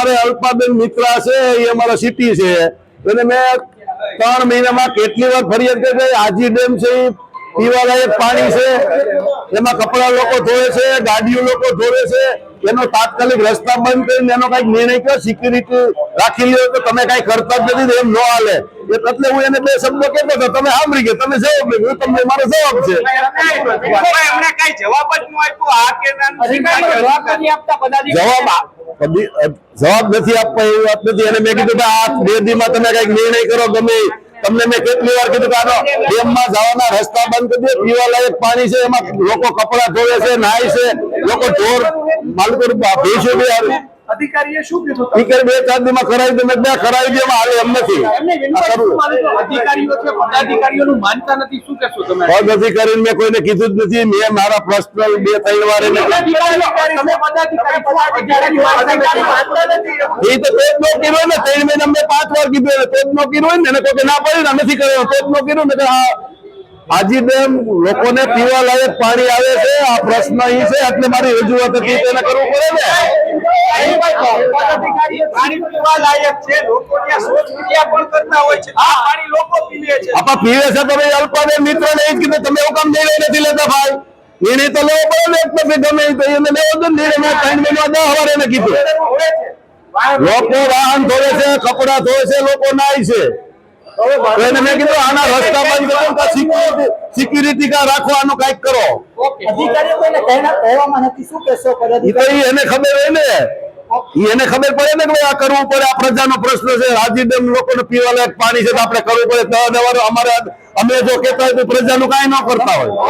અમારે અલ્પાબેન મિત્રા છે, એ અમારા સિટી છે, એને મેં 3 મહિનામાં કેટલી વાર ફરિયાદ કરી. આજી ડેમ છે, પીવાલાયક પાણી છે, એમાં કપડા લોકો ધોવે છે, ગાડીઓ લોકો ધોવે છે, એનો તાત્કાલિક રસ્તા બંધ કરીને એનો કઈક નિર્ણય કર્યો, સિક્યુરિટી રાખી લ્યો. તો તમે કઈ કરતા જ નથી, એમ ન હાલે. એટલે હું એને 2 શબ્દો કહેતો હતો, તમે સાંભળી ગયા, તમે જવાબ લીધો, તમને મારો જવાબ છે. જવાબ નથી આપવા એવી વાત નથી. અને મેં કીધું કે આ 2 દીમાં તમે કઈક નિર્ણય કરો. ગમે તમને મેં કેટલી વાર કીધું કે આનો ડેમમાં જવાના રસ્તા બંધ કરી દે. પીવાલાયક પાણી છે, એમાં લોકો કપડા ધોવે છે, નાય છે, લોકો ઢોર માલકો ભેંસો બી અધિકારીએ શું કીધું? 2-4 દીમાં કરાવી દે. મેં કરાવી દે, એમાં હાલે એમ નથી. અધિકારીઓ છે, પદાધિકારીઓનું માનતા નથી, શું કહેશો તમે? પદ અધિકારીને મેં કોઈને કીધું જ નથી. મેં મારા પર્સનલ 2-3 વાર એને એ તો તેજ નો કર્યો ને. 3 મહિના મેં 5 વાર કીધું એને તેજ નો કર્યો ને. એને કોઈ ના પાડી નથી કર્યો, તેજ નો કર્યું ને. આજી ડેમ લોકોને પીવા લાયક પાણી આવે છે, આ પ્રશ્ન અહીં છે, એટલે મારી રજૂઆત હતી, તેને કરવું પડે ને. પીવે છે તો ભાઈ અલ્પાબેન મિત્ર ને જ કીધું, તમે એવું કામ નિર્ણય નથી લેતા ભાઈ? નિર્ણય તો લેવો પડે ને. એક પછી ગમે તો એને લેવો જ નિર્ણય. 3 મહિના 10 વાર એને કીધું. લોકો વાહન ધોવે છે, કપડા ધોવે છે, લોકો નાય છે. એને મેં કીધું આના રસ્તા બંધ કરો, સિક્યુરિટી કા રાખો, આનું કઈક કરો. એને ખબર હોય ને, એને ખબર પડે ને કે આ કરવું પડે. આ પ્રજાનો પ્રશ્ન છે. આજી ડેમ લોકોને પીવા લાયક પાણી છે, તો આપણે કરવું પડે. અમારે અમે જો કહેતા હોય તો પ્રજાનું કઈ ન કરતા હોય.